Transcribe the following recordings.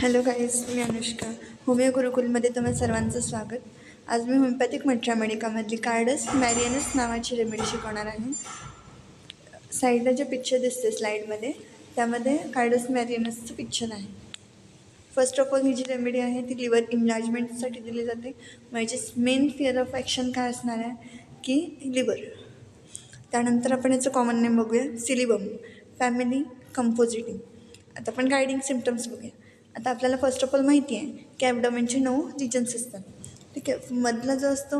Hello guys, मी Anushka. Homeo गुरुकुलमध्ये तुम्हा सर्वांचं स्वागत. आज मी होमिओपॅथिक मधली कार्डस मॅरियनस नावाची रेमेडी शिकवणार आहे. साईडला जे पिक्चर दिसते स्लाईडमध्ये, त्यामध्ये कार्डस मॅरियनसचं पिक्चर आहे. फर्स्ट ऑफ ऑल ही जी रेमेडी आहे ती लिव्हर इनलार्जमेंटसाठी दिली जाते. माझी मेन फिअर ऑफ ॲक्शन काय असणार आहे की लिव्हर. त्यानंतर आपण याचं कॉमन नेम बघूया, सिलिबम, फॅमिली कंपोजिटिंग. आता आपण गायडिंग सिम्पटम्स बघूया. आता आपल्याला फर्स्ट ऑफ ऑल माहिती आहे की ॲबडोमेनचे 9 रिजन्स असतात. ठीक आहे. मधला जो असतो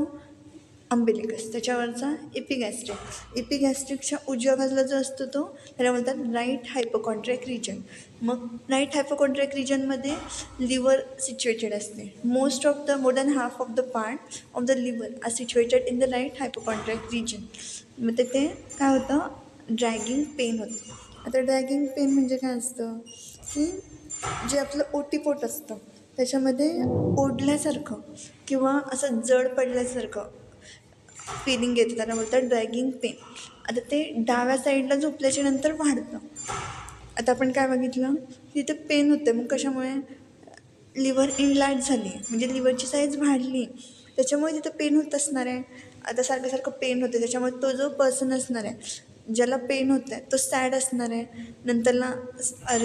अम्बिलिकस, त्याच्यावरचा इपिगॅस्ट्रिकच्या उजव्या बाजूला जो असतो तो त्याला बोलतात राईट हायपोकॉन्ड्रियाक रिजन. मग राईट हायपोकॉन्ड्रियाक रिजनमध्ये लिव्हर सिच्युएटेड असते. More than half of the part of the liver are situated in the right hypochondriac region. मग तिथे काय होतं, ड्रॅगिंग पेन होतं. आता ड्रॅगिंग पेन म्हणजे काय असतं की जे आपलं ओटीपोट असतं त्याच्यामध्ये ओढल्यासारखं किंवा असं जड पडल्यासारखं फिलिंग येतं, त्याला बोलतात ड्रॅगिंग पेन. आता ते डाव्या साईडला झोपल्याच्या नंतर वाढतं. आता आपण काय बघितलं, तिथे पेन होतं. मग कशामुळे? लिव्हर इनलार्ज झाली, म्हणजे लिव्हरची साईज वाढली, त्याच्यामुळे तिथं पेन होत असणार आहे. आता सारखं पेन होते, त्याच्यामुळे तो जो पर्सन असणार आहे ज्याला पेन होतं आहे तो सॅड असणार आहे. नंतरला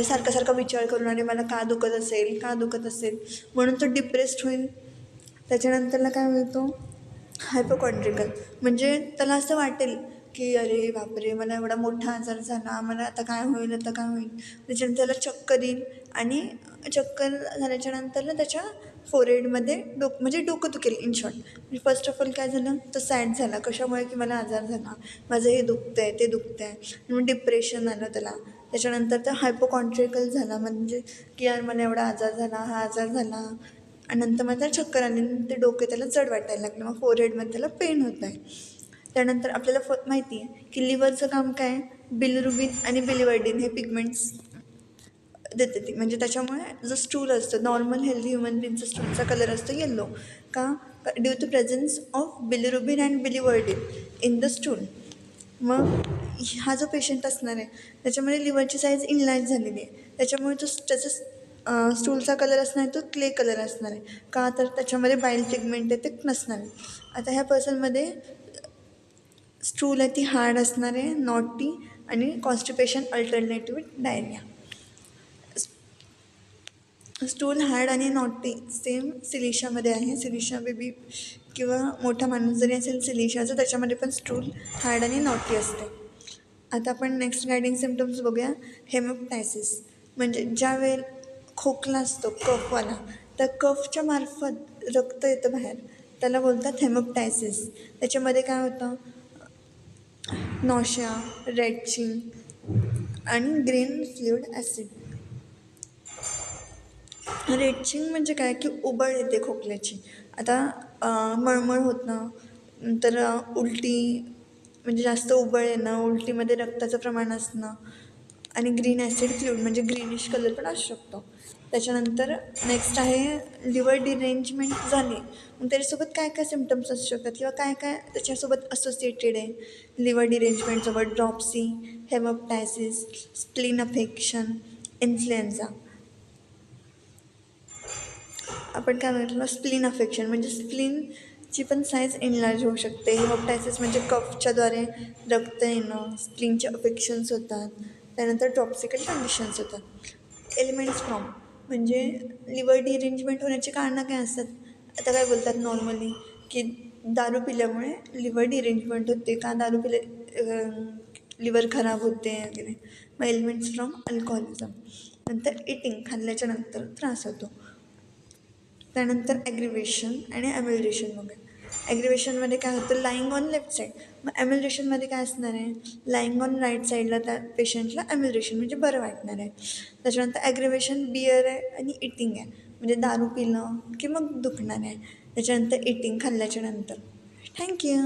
सारखा विचार करून अरे मला का दुखत असेल म्हणून तो डिप्रेस्ड होईल. त्याच्यानंतरला काय होतो, हायपोकॉन्ड्रिकल, म्हणजे त्याला असं वाटेल की अरे बापरे, मला एवढा मोठा आजार झाला, मला आता काय होईल. त्याच्यानंतर त्याला चक्कर येईल आणि चक्कर झाल्याच्या नंतरला त्याच्या फोरहेडमध्ये म्हणजे डोकं दुखेल. इन शॉर्ट, म्हणजे फर्स्ट ऑफ ऑल काय झालं, तो सॅड झाला. कशामुळे? की मला आजार झाला, माझं हे दुखतं आहे ते दुखतं आहे, मग डिप्रेशन आलं त्याला. त्याच्यानंतर तर हायपोकॉन्ड्रिकल झाला, म्हणजे की यार मला एवढा आजार झाला, हा आजार झाला, आणि नंतर मग त्याला चक्कर आली, ते डोके त्याला जड वाटायला लागलं, मग फोरहेडमध्ये त्याला पेन होत आहे. त्यानंतर आपल्याला माहिती आहे की लिव्हरचं काम काय, बिलिरुबिन आणि बिलिवर्डिन हे पिगमेंट्स देते ती. म्हणजे त्याच्यामुळे जो स्टूल असतो, नॉर्मल हेल्दी ह्युमन बीइंगचा स्टूलचा कलर असतो येल्लो. का? Due to presence of bilirubin and biliverdin in the stool. मग हा जो पेशंट असणार आहे त्याच्यामध्ये लिव्हरची साईज इनलार्ज झालेली आहे, त्याच्यामुळे त्याचा स्टूलचा कलर असणार आहे तो क्ले कलर असणार आहे. का? तर त्याच्यामध्ये बाईल पिगमेंट आहे ते नसणार आहे. आता ह्या पर्सनमध्ये स्टूल आहे ती हार्ड असणार आहे, नॉटी, आणि constipation alternative diarrhoea. Stool hard आणि नॉटी सेम सिलिशामध्ये आहे. सिलिशा बेबी किंवा मोठा माणूस जरी असेल सिलिशाचं, त्याच्यामध्ये पण स्टूल हार्ड आणि नॉटी असते. आता आपण नेक्स्ट गायडिंग सिम्पटम्स बघूया. हेमोप्टायसिस, म्हणजे ज्या वेळेला खोकला असतो कफवाला, त्या कफच्या मार्फत रक्त येतं बाहेर, त्याला बोलतात हेमोप्टायसिस. त्याच्यामध्ये काय होतं, नॉशिया, रेटचिंग आणि ग्रीन फ्लुइड ॲसिड. रेटचिंग म्हणजे काय की उबळ येते खोकल्याची. आता मळमळ होतं, नंतर उलटी, म्हणजे जास्त उबळ येणं, उलटीमध्ये रक्ताचं प्रमाण असणं, आणि ग्रीन ॲसिड फ्लुइड म्हणजे ग्रीनिश कलर पण असू शकतो. त्याच्यानंतर नेक्स्ट आहे लिव्हर डिरेंजमेंट झाली, मग त्याच्यासोबत काय काय सिम्पटम्स असू शकतात किंवा काय काय त्याच्यासोबत असोसिएटेड आहे. लिव्हर डिरेंजमेंटसोबत dropsy, haemoptysis, spleen affection, influenza. आपण काय म्हटलं, स्प्लीन अफेक्शन म्हणजे स्प्लीनची पण साईज इनलार्ज होऊ शकते. हेमोप्टायसिस म्हणजे कफच्याद्वारे रक्त येणं, स्प्लीनचे अफेक्शन्स होतात. त्यानंतर टॉक्सिकल कंडिशन्स होतात. एलिमेंट्स फ्रॉम म्हणजे लिव्हर डिरेंजमेंट होण्याची कारणं काय असतात. आता काय बोलतात नॉर्मली की दारू पिल्यामुळे लिव्हर डिरेंजमेंट होते, का दारू लिव्हर खराब होते वगैरे. मग एलिमेंट्स फ्रॉम अल्कोहोलिझम. नंतर इटिंग, खाल्ल्याच्या नंतर त्रास होतो. त्यानंतर ॲग्रिवेशन आणि ॲम्युलरेशन वगैरे. ॲग्रिवेशनमध्ये काय होतं, लाईंग ऑन लेफ्ट साईड. मग ॲम्युलरेशनमध्ये काय असणार आहे, लाईंग ऑन राईट साईडला त्या पेशंटला ॲम्युलरेशन म्हणजे बरं वाटणार आहे. त्याच्यानंतर ॲग्रिवेशन बिअर आहे आणि इटिंग आहे, म्हणजे दारू पिणं की मग दुखणार आहे. त्याच्यानंतर इटिंग, खाल्ल्याच्या नंतर. थँक्यू.